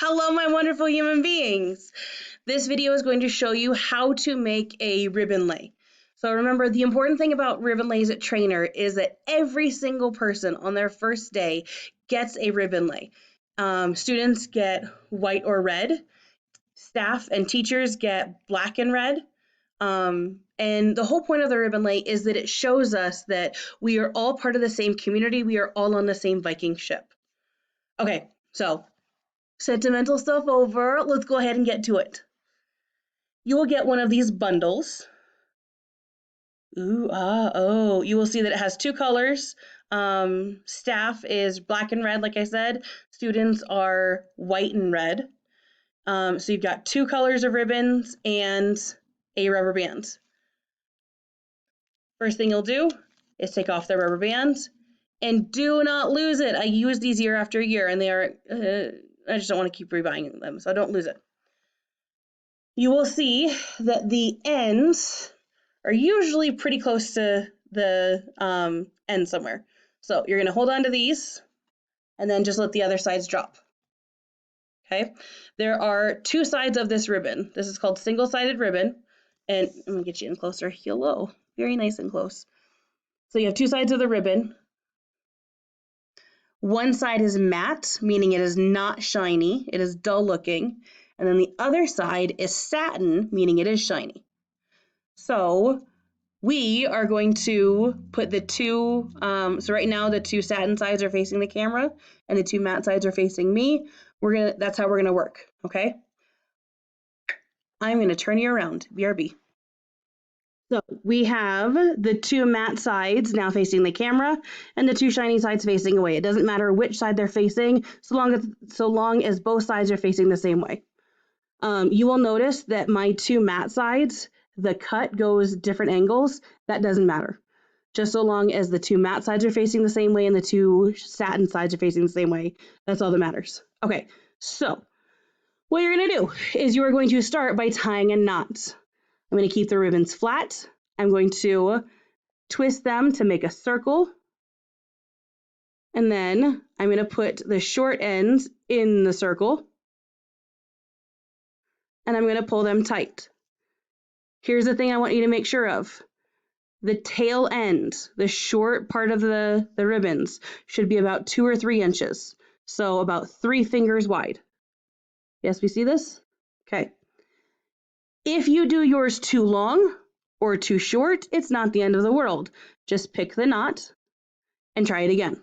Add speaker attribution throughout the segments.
Speaker 1: Hello, my wonderful human beings. This video is going to show you how to make a ribbon lay. So remember, the important thing about ribbon lays at Trainer is that every single person on their first day gets a ribbon lay. Students get white or red. Staff and teachers get black and red. And the whole point of the ribbon lay is that it shows us that we are all part of the same community. We are all on the same Viking ship. Okay, so sentimental stuff over, let's go ahead and get to it. You will get one of these bundles. You will see that it has two colors. Staff is black and red, like I said. Students are white and red. So you've got two colors of ribbons and a rubber band. First thing you'll do is take off the rubber band and do not lose it. I use these year after year and they are I just don't want to keep rebuying them, so don't lose it. You will see that the ends are usually pretty close to the end somewhere. So you're going to hold on to these and then just let the other sides drop. Okay, there are two sides of this ribbon. This is called single-sided ribbon, and I'm going to get you in closer. Hello, very nice and close. So you have two sides of the ribbon. One side is matte, meaning it is not shiny, it is dull looking, and then the other side is satin, meaning it is shiny. So we are going to put the two, so right now the two satin sides are facing the camera and the two matte sides are facing me. That's how we're gonna work, okay? I'm gonna turn you around, BRB. So we have the two matte sides now facing the camera and the two shiny sides facing away. It doesn't matter which side they're facing, so long as both sides are facing the same way. You will notice that my two matte sides, the cut goes different angles. That doesn't matter. Just so long as the two matte sides are facing the same way and the two satin sides are facing the same way, that's all that matters. Okay, so what you're gonna do is you are going to start by tying a knot. I'm going to keep the ribbons flat. I'm going to twist them to make a circle. And then I'm going to put the short ends in the circle. And I'm going to pull them tight. Here's the thing I want you to make sure of. The tail end, the short part of the ribbons, should be about 2 or 3 inches. So about 3 fingers wide. Yes, we see this? Okay. If you do yours too long or too short, it's not the end of the world. Just pick the knot and try it again.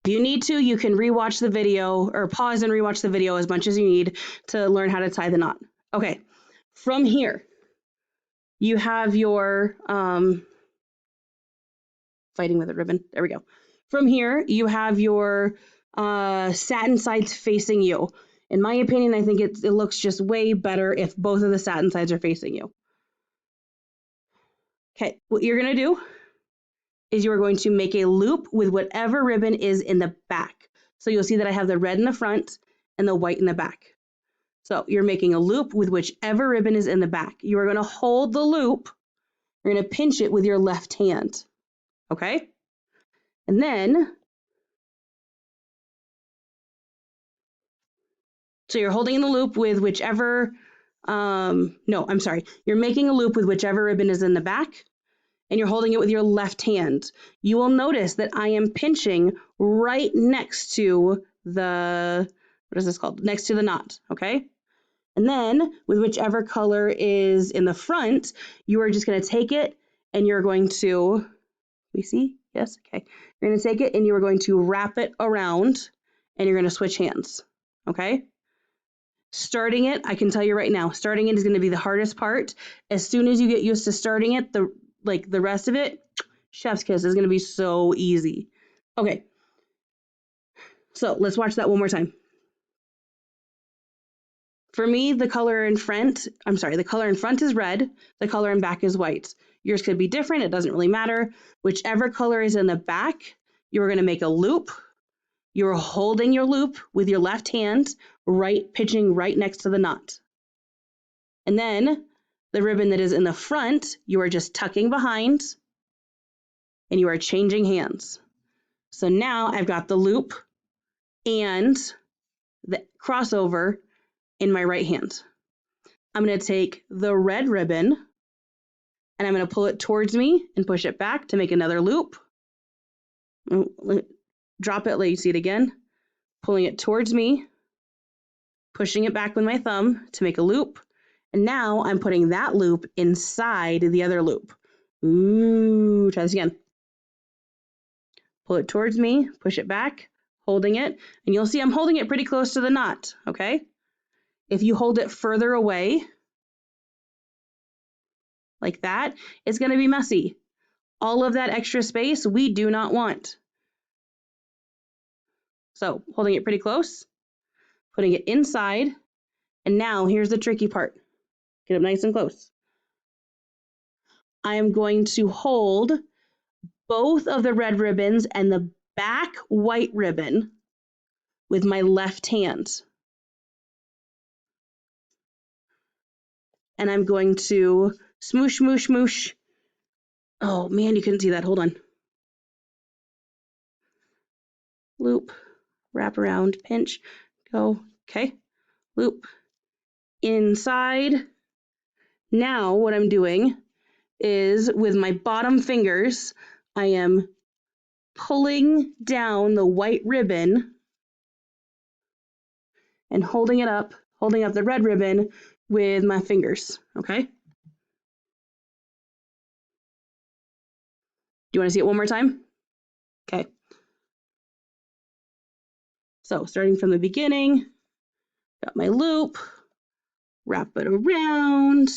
Speaker 1: If you need to, you can rewatch the video or pause and rewatch the video as much as you need to learn how to tie the knot. Okay, from here, you have your fighting with a ribbon. There we go. From here, you have your satin sides facing you. In my opinion, I think it looks just way better if both of the satin sides are facing you. Okay, what you're gonna do is you are going to make a loop with whatever ribbon is in the back. So you'll see that I have the red in the front and the white in the back. So you're making a loop with whichever ribbon is in the back. You are gonna hold the loop, you're gonna pinch it with your left hand, okay? And then, so you're holding the loop with whichever, you're making a loop with whichever ribbon is in the back and you're holding it with your left hand. You will notice that I am pinching right next to the, what is this called? Next to the knot, okay? And then with whichever color is in the front, you are just gonna take it and you're going to, we see? Yes, okay. You're gonna take it and you are going to wrap it around and you're gonna switch hands, okay? Starting it, I can tell you right now, starting it is gonna be the hardest part. As soon as you get used to starting it, the rest of it, chef's kiss, is gonna be so easy. Okay, so let's watch that one more time. For me, the color in front is red, the color in back is white. Yours could be different, it doesn't really matter. Whichever color is in the back, you're gonna make a loop. You're holding your loop with your left hand, pitching right next to the knot. And then the ribbon that is in the front, you are just tucking behind and you are changing hands. So now I've got the loop and the crossover in my right hand. I'm going to take the red ribbon and I'm going to pull it towards me and push it back to make another loop. Drop it, let you see it again. Pulling it towards me, pushing it back with my thumb to make a loop. And now I'm putting that loop inside the other loop. Ooh, try this again. Pull it towards me, push it back, holding it, and you'll see I'm holding it pretty close to the knot, okay? If you hold it further away, like that, it's going to be messy. All of that extra space we do not want. So holding it pretty close, putting it inside, and now here's the tricky part. Get it nice and close. I am going to hold both of the red ribbons and the back white ribbon with my left hand. And I'm going to smoosh, smoosh, smoosh. Oh man, you couldn't see that. Hold on. Loop, wrap around, pinch, go. Okay. Loop, inside. Now what I'm doing is with my bottom fingers, I am pulling down the white ribbon and holding up the red ribbon with my fingers, okay? Do you want to see it one more time? Okay. So starting from the beginning, got my loop, wrap it around,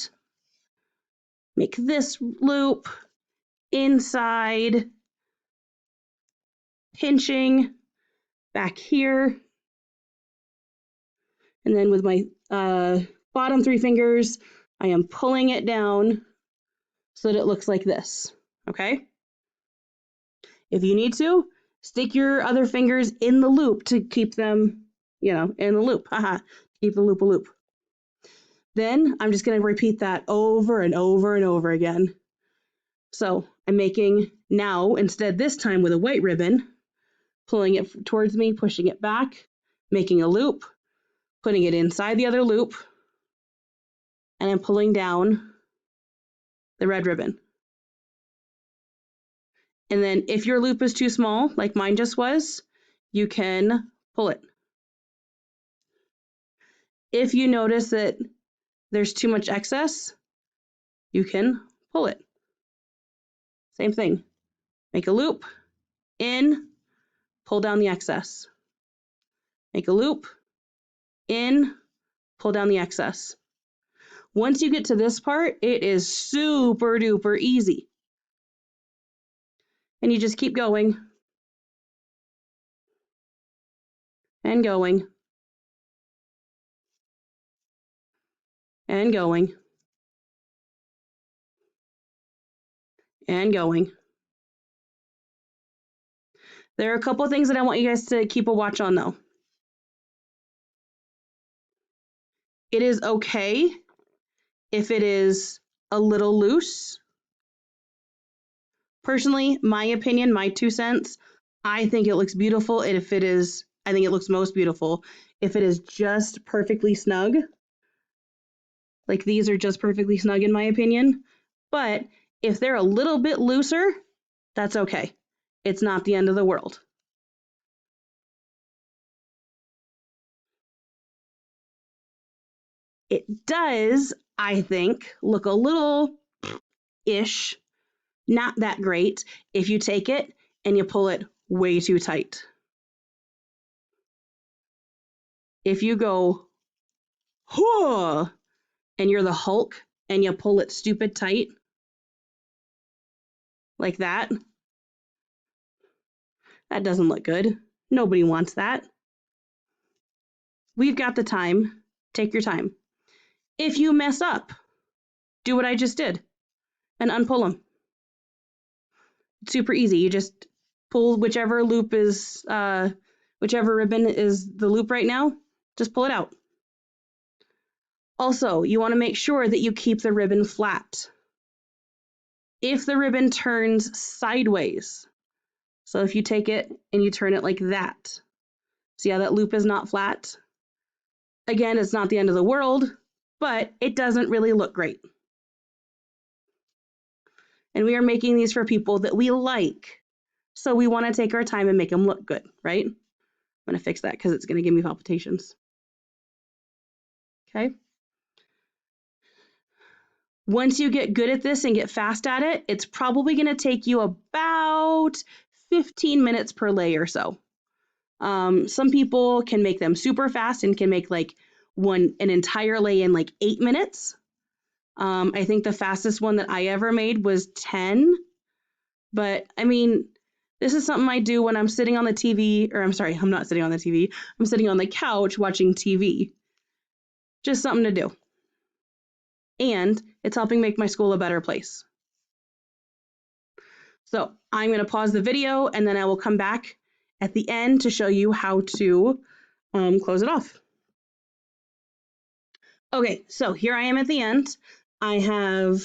Speaker 1: make this loop, inside, pinching, back here, and then with my bottom three fingers, I am pulling it down so that it looks like this, okay? If you need to, stick your other fingers in the loop to keep them, in the loop, keep the loop a loop. Then I'm just going to repeat that over and over and over again. So I'm making now, instead this time with a white ribbon, pulling it towards me, pushing it back, making a loop, putting it inside the other loop, and I'm pulling down the red ribbon. And then if your loop is too small, like mine just was, you can pull it. If you notice that there's too much excess, you can pull it. Same thing. Make a loop, in, pull down the excess. Make a loop, in, pull down the excess. Once you get to this part, it is super duper easy. And you just keep going and going and going and going. There are a couple of things that I want you guys to keep a watch on though. It is okay if it is a little loose. Personally, my opinion, my 2 cents, I think it looks beautiful. And if it is, I think it looks most beautiful if it is just perfectly snug. Like these are just perfectly snug in my opinion. But if they're a little bit looser, that's okay. It's not the end of the world. It does, I think, look a little-ish, not that great, if you take it and you pull it way too tight. If you go, whoa, and you're the Hulk and you pull it stupid tight, like that, that doesn't look good. Nobody wants that. We've got the time. Take your time. If you mess up, do what I just did and unpull them. It's super easy. You just pull whichever loop is, whichever ribbon is the loop right now, just pull it out. Also, you want to make sure that you keep the ribbon flat. if the ribbon turns sideways. So if you take it and you turn it like that, see how that loop is not flat? Again, it's not the end of the world, but it doesn't really look great. And we are making these for people that we like. So we want to take our time and make them look good, right? I'm going to fix that because it's going to give me palpitations. Okay. Once you get good at this and get fast at it, it's probably going to take you about 15 minutes per lay or so. Some people can make them super fast and can make like an entire lay in like 8 minutes. I think the fastest one that I ever made was 10. But I mean, this is something I do when I'm sitting on the TV, or I'm sorry, I'm not sitting on the TV. I'm sitting on the couch watching TV. Just something to do. And it's helping make my school a better place. So I'm going to pause the video and then I will come back at the end to show you how to close it off. Okay, so here I am at the end. I have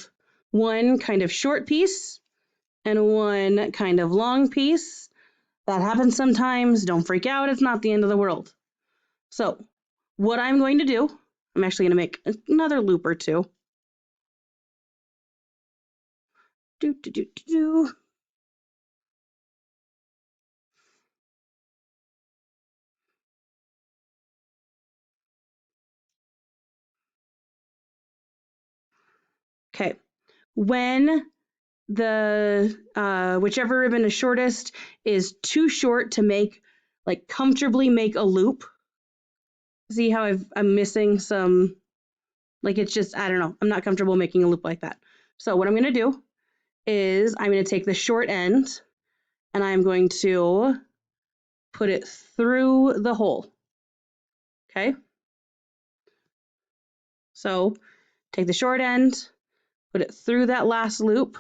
Speaker 1: one kind of short piece and one kind of long piece. That happens sometimes. Don't freak out. It's not the end of the world. So what I'm going to do, I'm actually going to make another loop or two. Okay, when the whichever ribbon is shortest is too short to make, like comfortably make a loop. See how I'm missing some, like it's just, I don't know, I'm not comfortable making a loop like that. So what I'm going to do is I'm going to take the short end and I'm going to put it through the hole. Okay. So take the short end, put it through that last loop.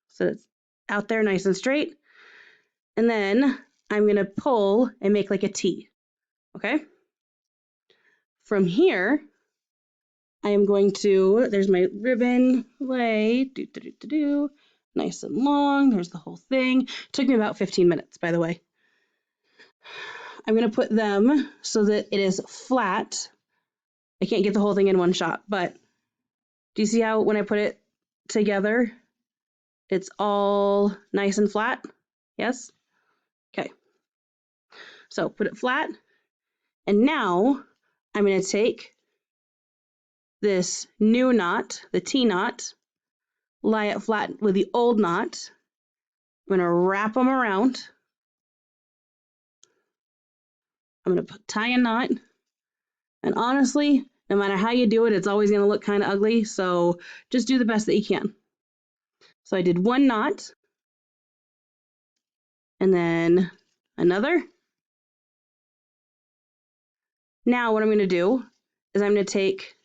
Speaker 1: So it's out there nice and straight. And then I'm going to pull and make like a T. Okay. From here, I am going to, there's my ribbon lay, nice and long. There's the whole thing. It took me about 15 minutes, by the way. I'm going to put them so that it is flat. I can't get the whole thing in one shot, but do you see how when I put it together, it's all nice and flat? Yes? Okay. So put it flat. And now I'm going to take this new knot, the T knot, lie it flat with the old knot. I'm going to wrap them around. I'm going to tie a knot. And honestly, no matter how you do it, it's always going to look kind of ugly. So just do the best that you can. So I did one knot and then another. Now what I'm going to do is I'm going to take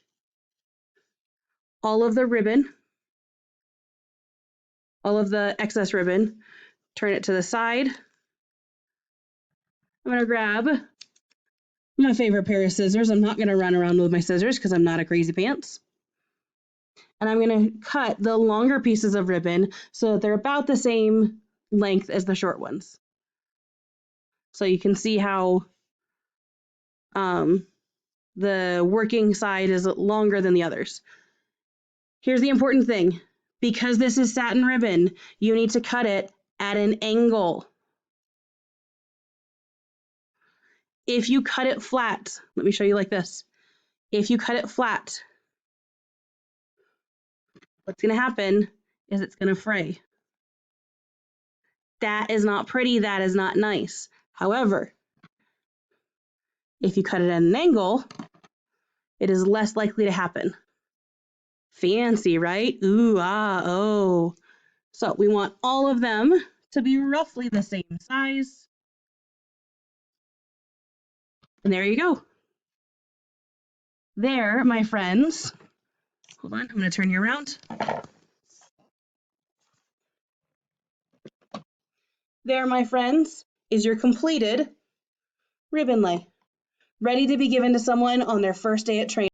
Speaker 1: all of the ribbon, all of the excess ribbon, turn it to the side. I'm going to grab my favorite pair of scissors. I'm not going to run around with my scissors because I'm not a crazy pants. And I'm going to cut the longer pieces of ribbon so that they're about the same length as the short ones. So you can see how the working side is longer than the others. Here's the important thing. Because this is satin ribbon, you need to cut it at an angle. If you cut it flat, let me show you like this. If you cut it flat, what's going to happen is it's going to fray. That is not pretty. That is not nice. However, if you cut it at an angle, it is less likely to happen. Fancy, right? Ooh, ah, oh. So we want all of them to be roughly the same size. And there you go. There, my friends. Hold on, I'm going to turn you around. There, my friends, is your completed ribbon lay. ready to be given to someone on their first day at training.